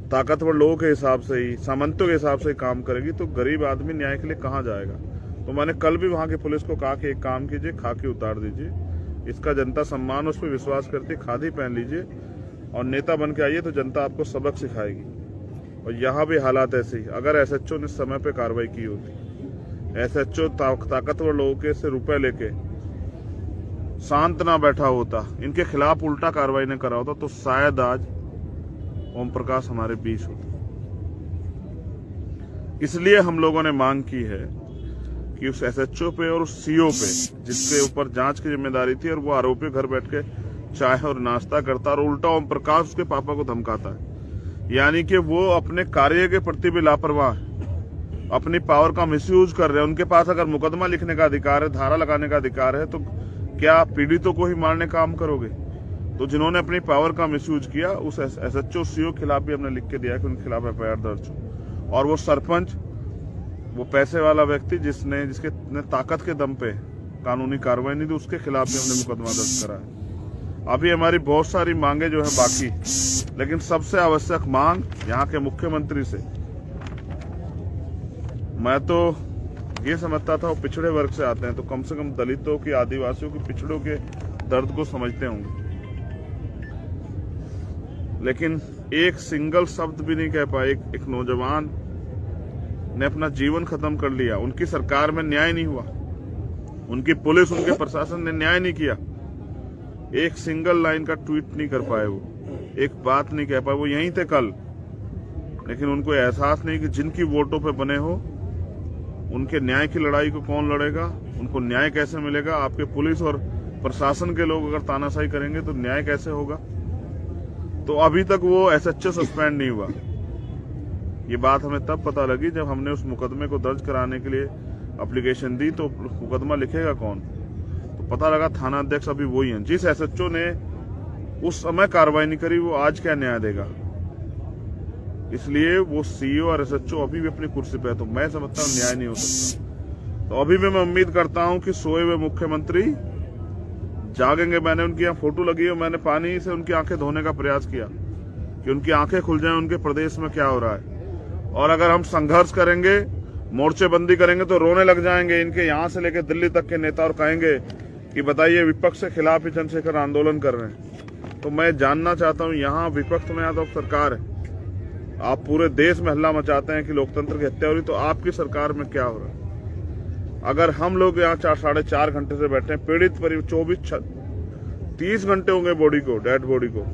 ताकतवर लोगों के हिसाब से ही, सामंतों के हिसाब से ही काम करेगी तो गरीब आदमी न्याय के लिए कहां जाएगा। तो मैंने कल भी वहां की पुलिस को कहा कि एक काम कीजिए, खाकी उतार दीजिए, इसका जनता सम्मान उस पर विश्वास करती, खादी पहन लीजिए और नेता बन के आइए तो जनता आपको सबक सिखाएगी। और यहाँ भी हालात ऐसे ही, अगर SHO ने समय पे कार्रवाई की होती, SHO ताकतवर लोगों के से रुपए लेके शांत ना बैठा होता, इनके खिलाफ उल्टा कार्रवाई न करा होता, तो शायद आज ओम प्रकाश हमारे बीच होते। इसलिए हम लोगों ने मांग की है कि उस SHO पे और उस CO पे, जिसके ऊपर जांच की जिम्मेदारी थी और वो आरोपी घर बैठ के चाय और नाश्ता करता और उल्टा ओम प्रकाश उसके पापा को धमकाता है, यानी कि वो अपने कार्य के प्रति भी लापरवाह है, अपनी पावर का मिसयूज कर रहे हैं। उनके पास अगर मुकदमा लिखने का अधिकार है, धारा लगाने का अधिकार है, तो क्या पीड़ितों को ही मारने का काम करोगे? तो जिन्होंने अपनी पावर का मिसयूज किया उस SHO CO खिलाफ भी हमने लिख के दिया है कि उनके खिलाफ FIR दर्ज हो। और वो सरपंच, वो पैसे वाला व्यक्ति जिसके ताकत के दम पे कानूनी कार्रवाई नहीं दी, उसके खिलाफ भी हमने मुकदमा दर्ज करा है। अभी हमारी बहुत सारी मांगे जो है बाकी, लेकिन सबसे आवश्यक मांग यहाँ के मुख्यमंत्री से, मैं तो ये समझता था वो पिछड़े वर्ग से आते हैं तो कम से कम दलितों की, आदिवासियों की, पिछड़ों के दर्द को समझते होंगे, लेकिन एक सिंगल शब्द भी नहीं कह पाए। एक नौजवान ने अपना जीवन खत्म कर लिया, उनकी सरकार में न्याय नहीं हुआ, उनकी पुलिस, उनके प्रशासन ने न्याय नहीं किया। एक सिंगल लाइन का ट्वीट नहीं कर पाए, वो एक बात नहीं कह पाए। वो यहीं थे कल, लेकिन उनको एहसास नहीं कि जिनकी वोटों पे बने हो उनके न्याय की लड़ाई को कौन लड़ेगा, उनको न्याय कैसे मिलेगा। आपके पुलिस और प्रशासन के लोग अगर तानाशाही करेंगे तो न्याय कैसे होगा। तो अभी तक वो SHO सस्पेंड नहीं हुआ। ये बात हमें तब पता लगी जब हमने उस मुकदमे को दर्ज कराने के लिए एप्लीकेशन दी, तो मुकदमा लिखेगा कौन, तो पता लगा थाना अध्यक्ष अभी वही हैं। जिस SHO ने उस समय कार्रवाई नहीं करी वो आज क्या न्याय देगा। इसलिए वो CO और SHO अभी भी अपनी कुर्सी पे है, तो मैं समझता हूँ न्याय नहीं हो सकता। तो अभी भी मैं उम्मीद करता हूँ कि सोए हुए मुख्यमंत्री जागेंगे। मैंने उनकी यहाँ फोटो लगी है, मैंने पानी से उनकी आंखें धोने का प्रयास किया कि उनकी आंखें खुल जाएं, उनके प्रदेश में क्या हो रहा है। और अगर हम संघर्ष करेंगे, मोर्चेबंदी करेंगे तो रोने लग जाएंगे इनके यहाँ से लेकर दिल्ली तक के नेता और कहेंगे कि बताइए विपक्ष के खिलाफ ही चंद्रशेखर आंदोलन कर रहे हैं। तो मैं जानना चाहता हूँ, यहाँ विपक्ष में या तो सरकार है, आप पूरे देश में हल्ला मचाते हैं कि लोकतंत्र की हत्या हो रही, तो आपकी सरकार में क्या हो रहा है। अगर हम लोग यहाँ 4-4.5 घंटे से बैठे हैं, पीड़ित 30 घंटे होंगे बॉडी को, डेड बॉडी को,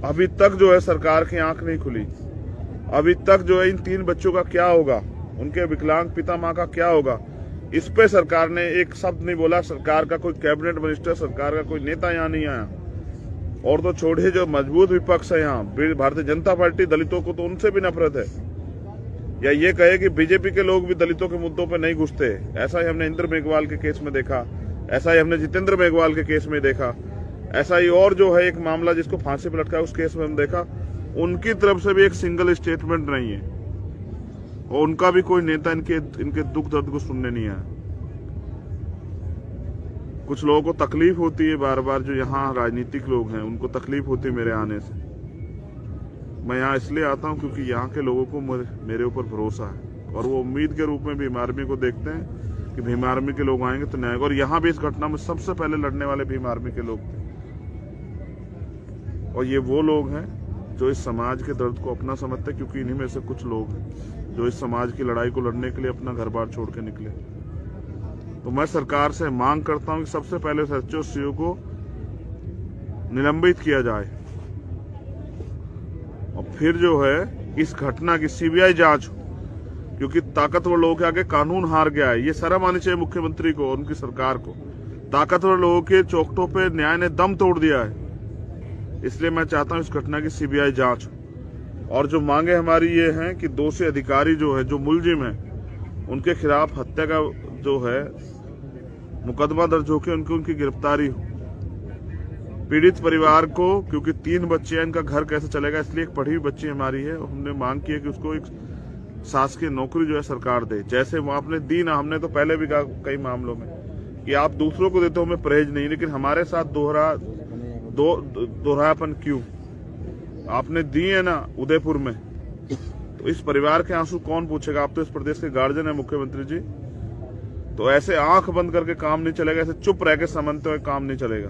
अभी तक जो है सरकार की आंख नहीं खुली। अभी तक जो है इन 3 बच्चों का क्या होगा। उनके विकलांग पिता माँ का क्या होगा? इस पे सरकार ने एक शब्द नहीं बोला। सरकार का कोई कैबिनेट मिनिस्टर, सरकार का कोई नेता यहाँ नहीं आया। और तो छोड़िए, जो मजबूत विपक्ष है यहाँ, भारतीय जनता पार्टी, दलितों को तो उनसे भी नफरत है। या ये कहे कि बीजेपी के लोग भी दलितों के मुद्दों पे नहीं घुसते। ऐसा ही हमने इंद्र मेघवाल के केस में देखा, ऐसा ही हमने जितेंद्र मेघवाल के केस में देखा, ऐसा ही और जो है एक मामला जिसको फांसी पर लटका उस केस में हम देखा। उनकी तरफ से भी एक सिंगल स्टेटमेंट नहीं है और उनका भी कोई नेता इनके दुख दर्द को सुनने नहीं आया। कुछ लोगों को तकलीफ होती है बार बार, जो यहाँ राजनीतिक लोग हैं उनको तकलीफ होती है मेरे आने से। मैं यहाँ इसलिए आता हूँ क्योंकि यहाँ के लोगों को मेरे ऊपर भरोसा है और वो उम्मीद के रूप में भीम आर्मी को देखते हैं कि भीम आर्मी के लोग आएंगे तो न्याय। और यहाँ भी इस घटना में सबसे पहले लड़ने वाले भीम आर्मी के लोग थे और ये वो लोग हैं जो इस समाज के दर्द को अपना समझते हैं, क्योंकि इन्हीं में से कुछ लोग हैं जो इस समाज की लड़ाई को लड़ने के लिए अपना घर बार छोड़ के निकले। तो मैं सरकार से मांग करता हूं कि सबसे पहले एसएचओ सीओ को निलंबित किया जाए और फिर जो है इस घटना की सीबीआई जांच हो, क्योंकि ताकतवर लोगों के आगे कानून हार गया है। ये शर्म आनी चाहिए मुख्यमंत्री को और उनकी सरकार को। ताकतवर लोगों के चौखटों पे न्याय ने दम तोड़ दिया है। इसलिए मैं चाहता हूं इस घटना की सीबीआई जांच हो। और जो मांगे हमारी ये हैं कि दोषी अधिकारी जो है, जो मुलजिम है, उनके खिलाफ हत्या का जो है मुकदमा दर्ज होकर उनकी गिरफ्तारी हो। पीड़ित परिवार को, क्योंकि 3 बच्चे हैं, इनका घर कैसे चलेगा, इसलिए एक पढ़ी हुई बच्ची हमारी है और हमने मांग की है कि उसको एक शासकीय नौकरी जो है सरकार दे। जैसे वो आपने दी ना, हमने तो पहले भी कहा कई मामलों में कि आप दूसरों को देते हो हमें परहेज नहीं, लेकिन हमारे साथ दोहरापन क्यों? आपने दी है ना उदयपुर में, तो इस परिवार के आंसू कौन पूछेगा? आप तो इस प्रदेश के गार्जियन है मुख्यमंत्री जी। तो ऐसे आंख बंद करके काम नहीं चलेगा, ऐसे चुप रह के समझते हुए काम नहीं चलेगा।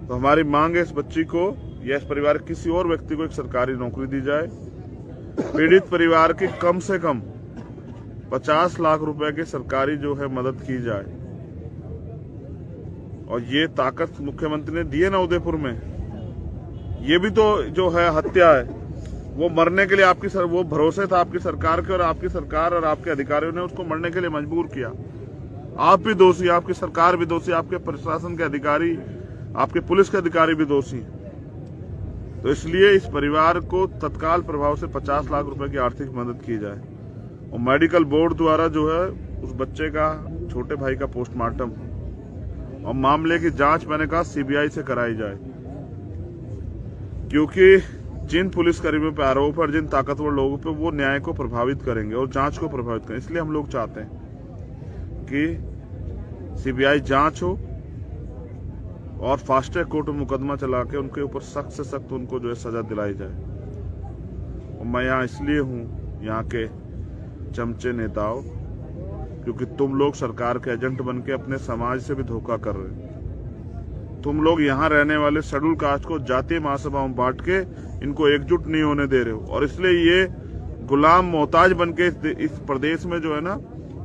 तो हमारी मांग है इस बच्ची को या इस परिवार के किसी और व्यक्ति को एक सरकारी नौकरी दी जाए। पीड़ित परिवार की कम से कम 50 लाख रुपए की सरकारी जो है मदद की जाए। और ये ताकत मुख्यमंत्री ने दी है ना उदयपुर में, ये भी तो जो है हत्या है। वो मरने के लिए वो भरोसे था आपकी सरकार के, और आपकी सरकार और आपके अधिकारियों ने उसको मरने के लिए मजबूर किया। आप भी दोषी, आपकी सरकार भी दोषी, आपके प्रशासन के अधिकारी, आपके पुलिस के अधिकारी भी दोषी। तो इसलिए इस परिवार को तत्काल प्रभाव से 50 लाख रुपए की आर्थिक मदद की जाए और मेडिकल बोर्ड द्वारा जो है उस बच्चे का, छोटे भाई का पोस्टमार्टम और मामले की जांच मैंने कहा सीबीआई से कराई जाए। क्योंकि जिन पुलिसकर्मियों पर आरोप और जिन ताकतवर लोगों पे, वो न्याय को प्रभावित करेंगे और जांच को प्रभावित करेंगे। इसलिए हम लोग चाहते हैं कि सीबीआई जांच हो और फास्ट ट्रैक कोर्ट में मुकदमा चला के उनके ऊपर सख्त से सख्त उनको जो है सजा दिलाई जाए। और मैं यहाँ इसलिए हूँ, यहाँ के चमचे नेताओं, क्योंकि तुम लोग सरकार के एजेंट बन के अपने समाज से भी धोखा कर रहे हो। तुम लोग यहाँ रहने वाले शेड्यूल कास्ट को जातीय महासभाओं में बांट के इनको एकजुट नहीं होने दे रहे हो, और इसलिए ये गुलाम मोहताज बन के इस प्रदेश में जो है ना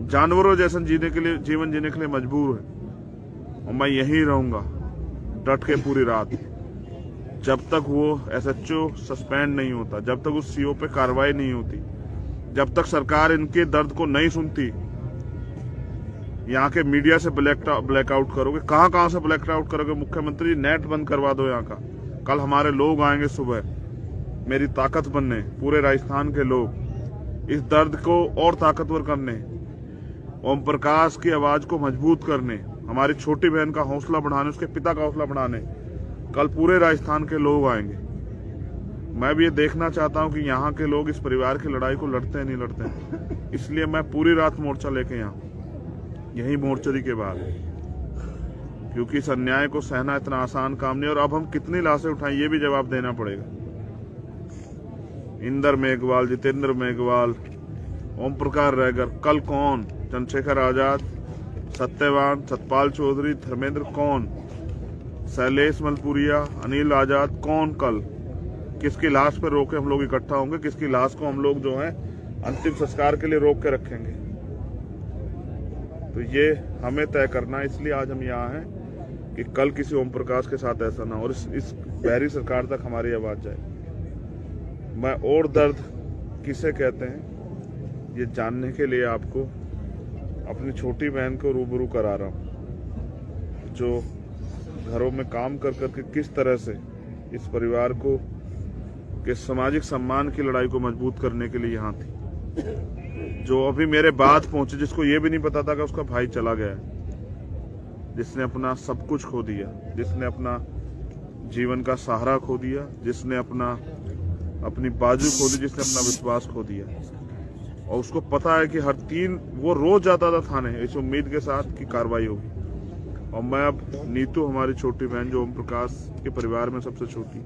जानवरों जैसा जीवन जीने के लिए मजबूर है। और मैं यहीं रहूंगा डट के पूरी रात, जब तक वो एसएचओ सस्पेंड नहीं होता, जब तक उस सीओ पे कार्रवाई नहीं होती, जब तक सरकार इनके दर्द को नहीं सुनती। यहाँ के मीडिया से ब्लैकआउट करोगे, कहाँ से ब्लैकआउट करोगे? मुख्यमंत्री नेट बंद करवा दो यहाँ का। कल हमारे लोग आएंगे सुबह मेरी ताकत बनने, पूरे राजस्थान के लोग इस दर्द को और ताकतवर करने, ओम प्रकाश की आवाज को मजबूत करने, हमारी छोटी बहन का हौसला बढ़ाने, उसके पिता का हौसला बढ़ाने कल पूरे राजस्थान के लोग आएंगे। मैं भी ये देखना चाहता हूँ कि यहाँ के लोग इस परिवार की लड़ाई को लड़ते हैं नहीं लड़ते हैं। इसलिए मैं पूरी रात मोर्चा लेके यहाँ यही मोर्चरी के बाद, क्योंकि इस अन्याय को सहना इतना आसान काम नहीं। और अब हम कितनी लाशें उठाएं ये भी जवाब देना पड़ेगा। इंदर मेघवाल, जितेंद्र मेघवाल, ओम प्रकाश रैगर, कल कौन? चंद्रशेखर आजाद, सत्यवान, सतपाल चौधरी, धर्मेंद्र कौन? शैलेश मलपुरिया, अनिल आजाद कौन? कल किसकी लाश पर रोक के हम लोग इकट्ठा होंगे? किसकी लाश को हम लोग जो है अंतिम संस्कार के लिए रोक के रखेंगे? तो ये हमें तय करना है। इसलिए आज हम यहाँ हैं कि कल किसी ओम प्रकाश के साथ ऐसा ना हो और इस बहरी सरकार तक हमारी आवाज जाए। मैं और दर्द किसे कहते हैं ये जानने के लिए आपको अपनी छोटी बहन को रूबरू करा रहा हूँ, जो घरों में काम कर करके किस तरह से इस परिवार को के सामाजिक सम्मान की लड़ाई को मजबूत करने के लिए यहाँ थी, जो अभी मेरे बाद पहुंचे, जिसको ये भी नहीं पता था कि उसका भाई चला गया है, जिसने अपना सब कुछ खो दिया, जिसने अपना जीवन का सहारा खो दिया, जिसने अपनी बाजू खो दी, जिसने अपना विश्वास खो दिया। और उसको पता है कि हर 3 वो रोज जाता था थाने इस उम्मीद के साथ कि कार्रवाई होगी। और मैं अब नीतू, हमारी छोटी बहन जो ओम प्रकाश के परिवार में सबसे छोटी,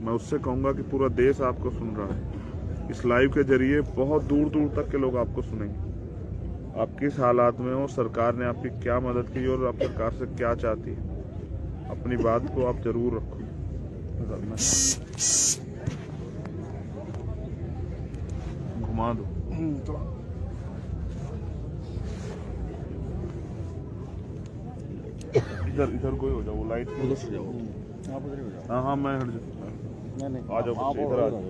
मैं उससे कहूंगा कि पूरा देश आपको सुन रहा है। इस लाइव के जरिए बहुत दूर दूर तक के लोग आपको सुनेंगे। आप किस हालात में हो, सरकार ने आपकी क्या मदद की और आप सरकार से क्या चाहती है, अपनी बात को आप जरूर रखो। घुमा दो, इधर कोई हो जाओ, वो लाइट उधर से जाओ, आप उधर ही हो जाओ। हाँ मैं हट जाऊँ, नहीं आ जाओ बच्चे, इधर आ जाओ।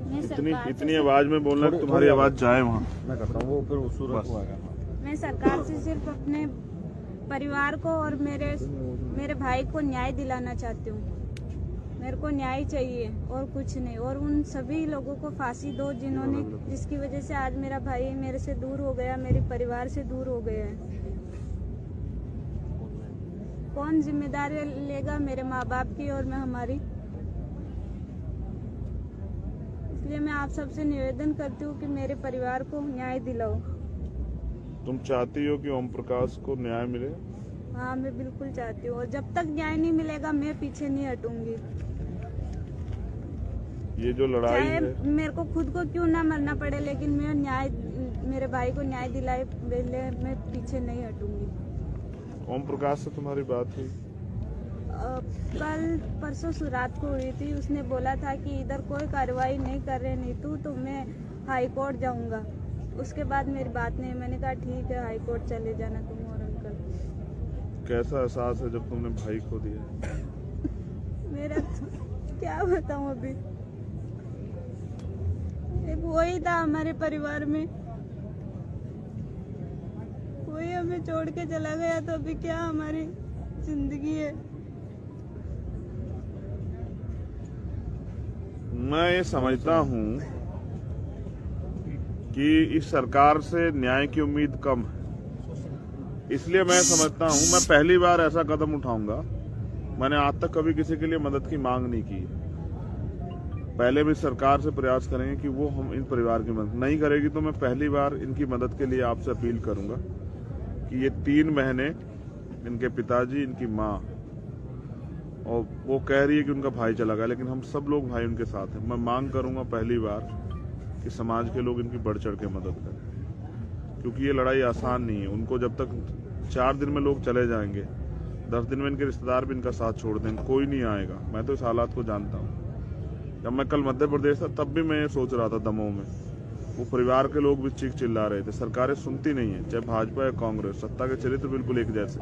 मैं इतनी सरकार इतनी से आवाज में बोलना कि तुम्हारी आवाज जाए वहाँ। मैं करता हूँ, वो फिर उस सूरत बस। को आएगा। मैं सरकार से सिर्फ अपने परिवार को और मेरे भाई को न्याय दिलाना चाहती हूँ। मेरे को न्याय चाहिए और कुछ नहीं। और उन सभी लोगों को फांसी दो जिसकी वजह से आज मेरा भाई मेरे से दूर हो गया, मेरे परिवार से दूर हो गया है। कौन जिम्मेदारी लेगा मेरे माँ बाप की और मैं हमारी। इसलिए मैं आप सबसे निवेदन करती हूँ कि मेरे परिवार को न्याय दिलाओ। तुम चाहती हो कि ओम प्रकाश को न्याय मिले? हाँ, मैं बिल्कुल चाहती हूँ। और जब तक न्याय नहीं मिलेगा मैं पीछे नहीं हटूंगी। ये जो लड़ाई चाहे है, मेरे को खुद को क्यों ना मरना पड़े, लेकिन मैं मेरे भाई को न्याय दिलाए मैं पीछे नहीं हटूंगी। ओम प्रकाश से तुम्हारी बात हुई? कल परसों रात को हुई थी। उसने बोला था कि इधर कोई कार्रवाई नहीं कर रहे नीतू, तो मैं हाई कोर्ट जाऊंगा। उसके बाद मेरी बात नहीं। मैंने कहा ठीक है, हाई कोर्ट चले जाना तुम और अंकल। कैसा एहसास है जब तुमने भाई खो दिया? मेरा तो क्या बताऊं अभी। एक वही था हमारे परिवार में, वही हमें छोड़ के चला गया, तो अभी क्या हमारी जिंदगी है। मैं ये समझता हूँ कि इस सरकार से न्याय की उम्मीद कम है, इसलिए मैं समझता हूँ मैं पहली बार ऐसा कदम उठाऊंगा। मैंने आज तक कभी किसी के लिए मदद की मांग नहीं की। पहले भी सरकार से प्रयास करेंगे कि वो हम इन परिवार की मदद नहीं करेगी, तो मैं पहली बार इनकी मदद के लिए आपसे अपील करूंगा कि ये 3 महीने इनके पिताजी, इनकी माँ, और वो कह रही है कि उनका भाई चला गया, लेकिन हम सब लोग भाई उनके साथ हैं। मैं मांग करूंगा पहली बार कि समाज के लोग इनकी बढ़ चढ़ के मदद करें, क्योंकि ये लड़ाई आसान नहीं है। उनको जब तक 4 दिन में लोग चले जाएंगे, 10 दिन में इनके रिश्तेदार भी इनका साथ छोड़ देंगे, कोई नहीं आएगा। मैं तो इस हालात को जानता हूँ। जब मैं कल मध्य प्रदेश था तब भी मैं ये सोच रहा था, दमोह में वो परिवार के लोग भी चीख चिल्ला रहे थे। सरकारें सुनती नहीं है, चाहे भाजपा या कांग्रेस। सत्ता के चरित्र बिल्कुल एक जैसे।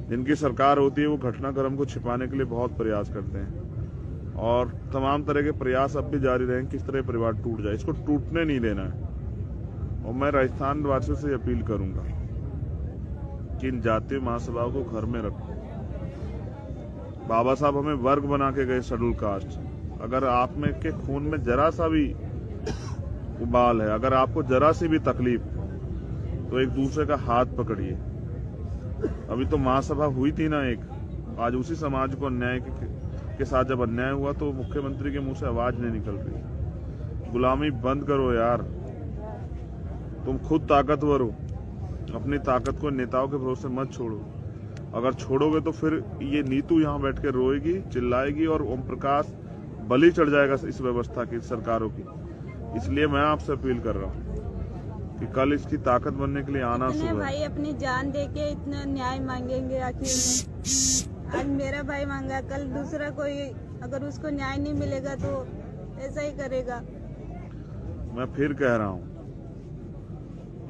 जिनकी सरकार होती है वो घटनाक्रम को छिपाने के लिए बहुत प्रयास करते हैं, और तमाम तरह के प्रयास अब भी जारी रहें किस तरह परिवार टूट जाए। इसको टूटने नहीं देना है। और मैं राजस्थान वासियों से अपील करूंगा कि इन जातीय महासभाओं को घर में रखो। बाबा साहब हमें वर्ग बना के गए, शेड्यूल कास्ट। अगर आप में के खून में जरा सा भी उबाल है, अगर आपको जरा सी भी तकलीफ, तो एक दूसरे का हाथ पकड़िए। अभी तो महासभा हुई थी ना एक, आज उसी समाज को अन्याय के साथ जब अन्याय हुआ तो मुख्यमंत्री के मुंह से आवाज नहीं निकल रही। गुलामी बंद करो यार, तुम खुद ताकतवर हो। अपनी ताकत को नेताओं के भरोसे मत छोड़ो। अगर छोड़ोगे तो फिर ये नीतू यहाँ बैठ के रोएगी, चिल्लाएगी, और ओम प्रकाश बलि चढ़ जाएगा इस व्यवस्था की, सरकारों की। इसलिए मैं आपसे अपील कर रहा हूँ कि कल इसकी ताकत बनने के लिए आना सुबह। भाई अपनी जान देके इतना न्याय मांगेंगे आखिर में। आज मेरा भाई मांगा, कल दूसरा कोई अगर उसको न्याय नहीं मिलेगा तो ऐसा ही करेगा। मैं फिर कह रहा हूँ,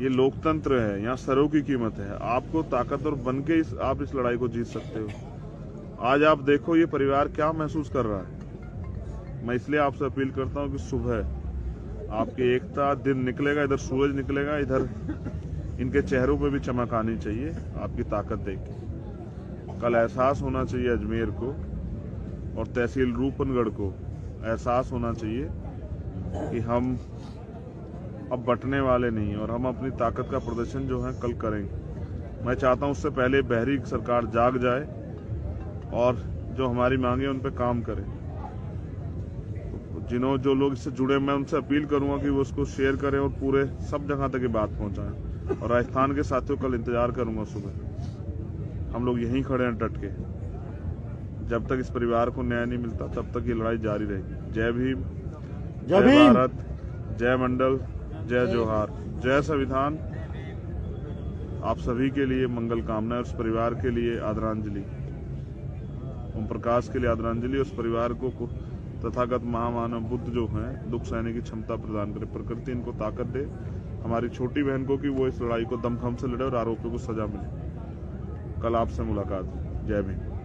ये लोकतंत्र है, यहाँ सरों की कीमत है। आपको ताकतवर बन के आप इस लड़ाई को जीत सकते हो। आज आप देखो ये परिवार क्या महसूस कर रहा है। मैं इसलिए आपसे अपील करता हूँ कि सुबह आपकी एकता, दिन निकलेगा, इधर सूरज निकलेगा, इधर इनके चेहरों पे भी चमक आनी चाहिए आपकी ताकत देख के। कल एहसास होना चाहिए अजमेर को और तहसील रूपनगढ़ को एहसास होना चाहिए कि हम अब बटने वाले नहीं और हम अपनी ताकत का प्रदर्शन जो है कल करेंगे। मैं चाहता हूं उससे पहले बहरी सरकार जाग जाए और जो हमारी मांगे उन पे काम करे। जो लोग इससे जुड़े, मैं उनसे अपील करूंगा कि वो उसको शेयर करें और पूरे सब जगह तक ये बात पहुंचाएं। और राजस्थान के साथियों कल इंतजार करूंगा सुबह। हम लोग यहीं खड़े हैं डट के। जब तक इस परिवार को न्याय नहीं मिलता तब तक ये लड़ाई जारी रहेगी। जय भीम, जय भारत, जय मंडल, जय जोहार, जय संविधान। आप सभी के लिए मंगल कामनाएं। उस परिवार के लिए आदरांजलि, ओम प्रकाश के लिए आदरांजलि। उस परिवार को तथागत महामानव बुद्ध जो हैं दुख सहने की क्षमता प्रदान करे। प्रकृति इनको ताकत दे। हमारी छोटी बहन को कि वो इस लड़ाई को दमखम से लड़े और आरोपियों को सजा मिले। कल आपसे मुलाकात। जय भीम।